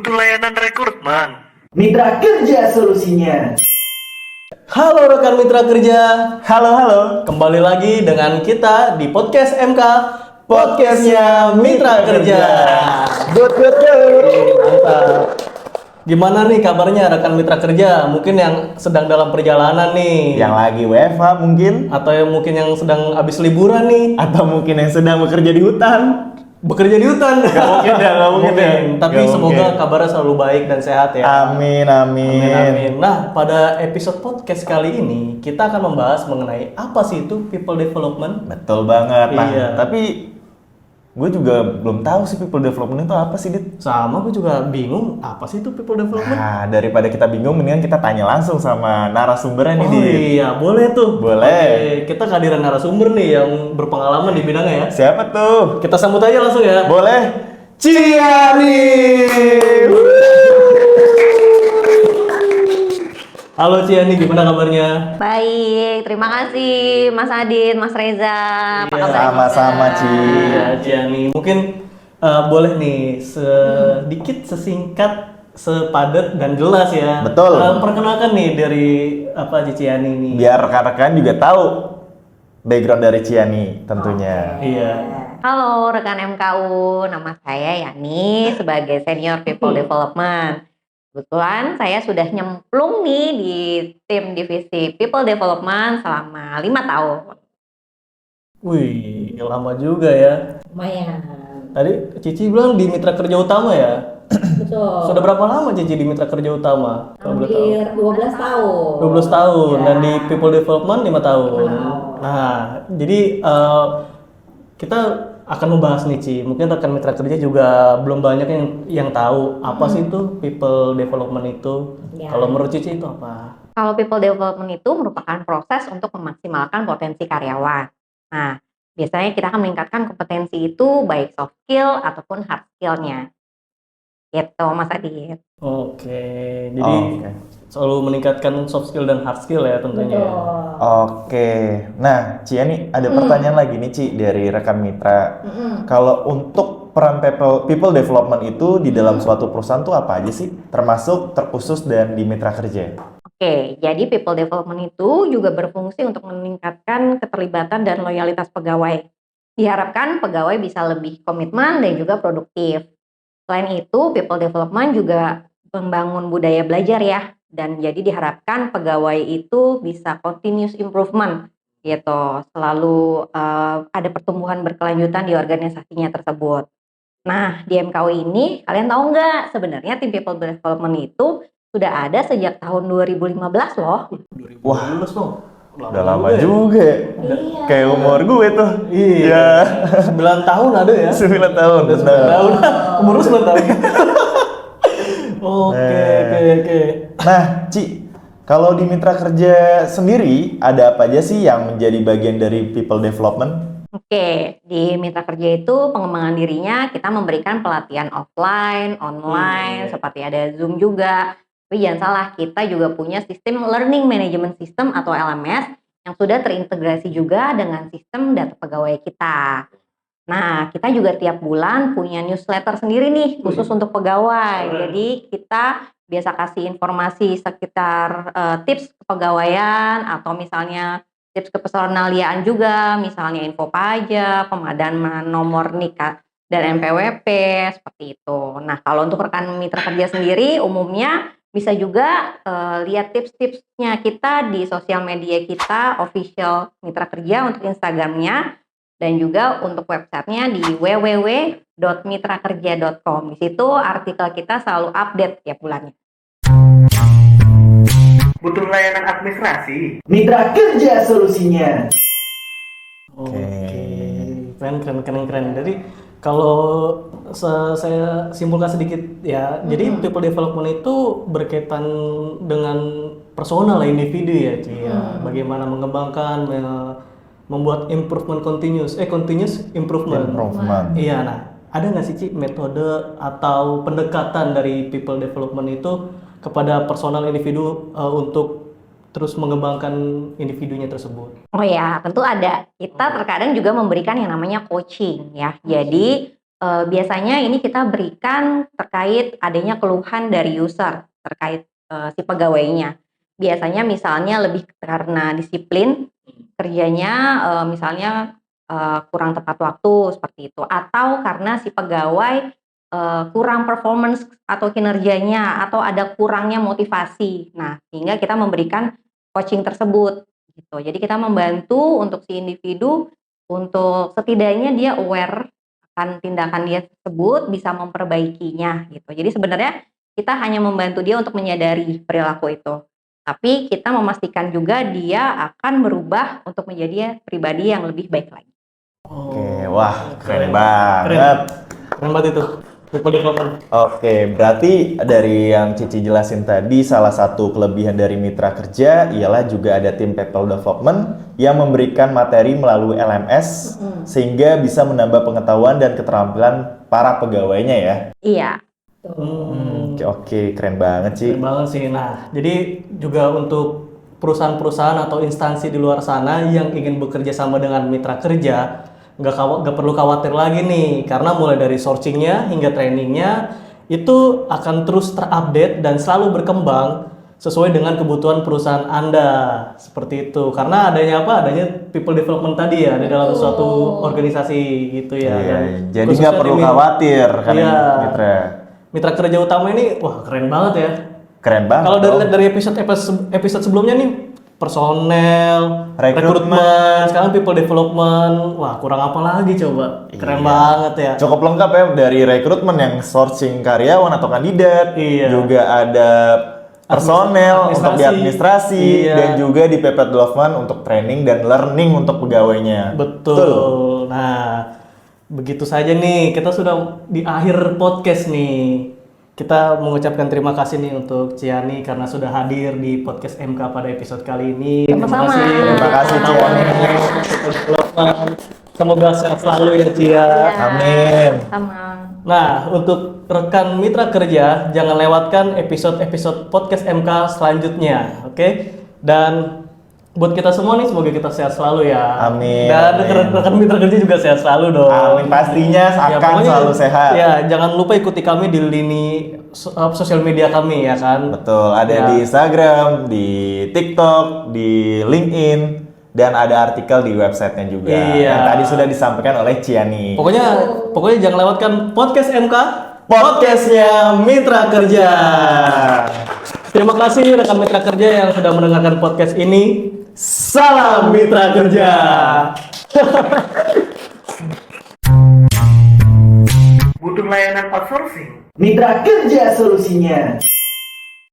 Butuh layanan rekrutmen? Mitra Kerja solusinya. Halo rekan mitra kerja, Halo. kembali lagi dengan kita di podcast MK, podcastnya Mitra Kerja. Good. Mantap. Gimana nih kabarnya rekan mitra kerja? Mungkin yang sedang dalam perjalanan nih, Yang lagi WFH mungkin, atau yang mungkin yang sedang habis liburan nih, atau mungkin yang sedang bekerja di hutan. bekerja di hutan. Gak mungkin ya. Tapi Gak semoga mungkin. kabarnya selalu baik dan sehat ya. Amin. Amin. Nah, pada episode podcast kali ini kita akan membahas mengenai apa sih itu people development. Betul banget. Nah, Iya. tapi gue juga belum tahu sih people development itu apa sih, Dit? Sama gue juga bingung apa sih itu people development. Nah, daripada kita bingung, mendingan kita tanya langsung sama narasumbernya nih, Oh Dit. iya, boleh tuh. Boleh. Oke, kita kehadiran narasumber nih yang berpengalaman di bidangnya ya. Siapa tuh? Kita sambut aja langsung ya. Boleh? Ciani! Halo Ciani, gimana kabarnya? Baik, terima kasih Mas Adit, Mas Reza. Apa Iya, kabar? sama-sama, Ci. Iya, Ciani. Mungkin boleh nih sedikit, sesingkat, sepadat dan jelas ya. Betul. Perkenalkan nih dari apa Ciani ini. Biar rekan-rekan juga tahu background dari Ciani tentunya. Iya. Halo rekan MKU, nama saya Yani sebagai Senior People Development. Kebetulan saya sudah nyemplung nih di tim divisi People Development selama 5 tahun. Wih, lama juga ya. Lumayan. Tadi Cici bilang di mitra kerja utama ya. Betul. Sudah berapa lama Cici di mitra kerja utama? Kalau boleh tahu. Hampir 12 tahun. 12 tahun Ya. dan di people development 5 tahun. 5 tahun. Nah, jadi kita akan membahas nih Ci. Mungkin rekan mitra kerja juga belum banyak yang tahu apa sih itu people development itu. Ya. Kalau menurut Cici itu apa? Kalau People Development itu merupakan proses untuk memaksimalkan potensi karyawan. Nah, biasanya kita akan meningkatkan kompetensi itu baik soft skill ataupun hard skill-nya. Gitu Mas Adit. Oke. Jadi Oke. selalu meningkatkan soft skill dan hard skill ya tentunya. Betul. Oke, nah Ciani ada pertanyaan lagi nih Ci dari rekan mitra. Kalau untuk peran people development itu di dalam suatu perusahaan tuh apa aja sih? Termasuk terkhusus dan di mitra kerja. Oke, jadi people development itu juga berfungsi untuk meningkatkan keterlibatan dan loyalitas pegawai. Diharapkan pegawai bisa lebih komitmen dan juga produktif. Selain itu, people development juga membangun budaya belajar ya. Dan jadi diharapkan pegawai itu bisa continuous improvement gitu. Selalu ada pertumbuhan berkelanjutan di organisasinya tersebut. Nah, di MKU ini kalian tahu nggak sebenarnya tim people development itu sudah ada sejak tahun 2015 loh. 2012 dong. Udah lama juga ya. Iya. Kayak umur gue tuh. Iya. 9 tahun ada ya. 9 tahun. Udah 9 benar. tahun. Umur lu 9 tahun. Oke. Nah, Ci, kalau di mitra kerja sendiri ada apa aja sih yang menjadi bagian dari people development? Oke, di mitra kerja itu pengembangan dirinya kita memberikan pelatihan offline, online, seperti ada Zoom juga. Tapi jangan salah, kita juga punya sistem Learning Management System atau LMS yang sudah terintegrasi juga dengan sistem data pegawai kita. Nah, kita juga tiap bulan punya newsletter sendiri nih, khusus untuk pegawai. Jadi kita biasa kasih informasi sekitar tips kepegawaian atau misalnya tips kepersonaliaan juga, misalnya info pajak, pemadaman nomor nikah dan NPWP, seperti itu. Nah, kalau untuk rekan mitra kerja sendiri, umumnya bisa juga lihat tips-tipsnya kita di sosial media kita, official mitra kerja untuk Instagramnya, dan juga untuk websitenya di www.mitrakerja.com. Di situ artikel kita selalu update tiap bulannya. Butuh layanan administrasi? Mitra Kerja solusinya. Oke. Keren. Jadi kalau saya simpulkan sedikit ya, jadi people development itu berkaitan dengan personal individu ya, Ci, ya. Bagaimana mengembangkan, membuat continuous improvement. Iya, nah ada nggak sih Ci metode atau pendekatan dari people development itu kepada personal individu untuk terus mengembangkan individunya tersebut? Oh ya, tentu ada. Kita terkadang juga memberikan yang namanya coaching ya. Jadi biasanya ini kita berikan terkait adanya keluhan dari user terkait si pegawainya. Biasanya misalnya lebih karena disiplin kerjanya, misalnya kurang tepat waktu seperti itu, atau karena si pegawai kurang performance atau kinerjanya, atau ada kurangnya motivasi. Nah, sehingga kita memberikan coaching tersebut gitu. Jadi kita membantu untuk si individu untuk setidaknya dia aware akan tindakan dia tersebut, bisa memperbaikinya gitu. Jadi sebenarnya kita hanya membantu dia untuk menyadari perilaku itu. Tapi kita memastikan juga dia akan berubah untuk menjadi pribadi yang lebih baik lagi. Oke, wah keren banget. Keren banget itu. People development. Oke, berarti dari yang Cici jelasin tadi, salah satu kelebihan dari mitra kerja ialah juga ada tim people development yang memberikan materi melalui LMS sehingga bisa menambah pengetahuan dan keterampilan para pegawainya ya. Iya. Oke, keren banget Ci. Keren banget sih. Nah, jadi juga untuk perusahaan-perusahaan atau instansi di luar sana yang ingin bekerja sama dengan mitra kerja, nggak perlu khawatir lagi nih, karena mulai dari sourcingnya hingga trainingnya itu akan terus terupdate dan selalu berkembang sesuai dengan kebutuhan perusahaan Anda, seperti itu. Karena adanya apa? Adanya people development tadi ya di dalam suatu organisasi gitu ya. Iya, Dan jadi khususnya nggak perlu di khawatir kan Iya. mitra. Kerja utama ini, wah keren banget ya. Keren banget. Kalau dari episode sebelumnya nih, personel, Rekrutmen. rekrutmen, sekarang people development, wah kurang apa lagi coba? Keren banget ya. Cukup lengkap ya, dari rekrutmen yang sourcing karyawan atau kandidat, Iya. juga ada personel untuk di administrasi, Iya. dan juga di people development untuk training dan learning untuk pegawainya. Betul. Nah, begitu saja nih, kita sudah di akhir podcast nih. Kita mengucapkan terima kasih nih untuk Ciani karena sudah hadir di podcast MK pada episode kali ini. Sama-sama. Terima kasih Ciani. Semoga sehat selalu ya Cia. Amin. Sama. Nah, untuk rekan mitra kerja, jangan lewatkan episode-episode podcast MK selanjutnya, oke? Dan buat kita semua nih, semoga kita sehat selalu ya. Amin. Dan rekan mitra kerja juga sehat selalu dong. Amin, pastinya akan pokoknya, selalu sehat. Ya, jangan lupa ikuti kami di lini sosial media kami ya kan. Betul, ada Ya. di Instagram, di TikTok, di LinkedIn, dan ada artikel di websitenya juga. Iya. Yang tadi sudah disampaikan oleh Ciani. Pokoknya jangan lewatkan podcast MK, Podcastnya Mitra Kerja. Terima kasih rekan mitra kerja yang sudah mendengarkan podcast ini. Salam mitra kerja. Butuh layanan outsourcing? Mitra kerja solusinya.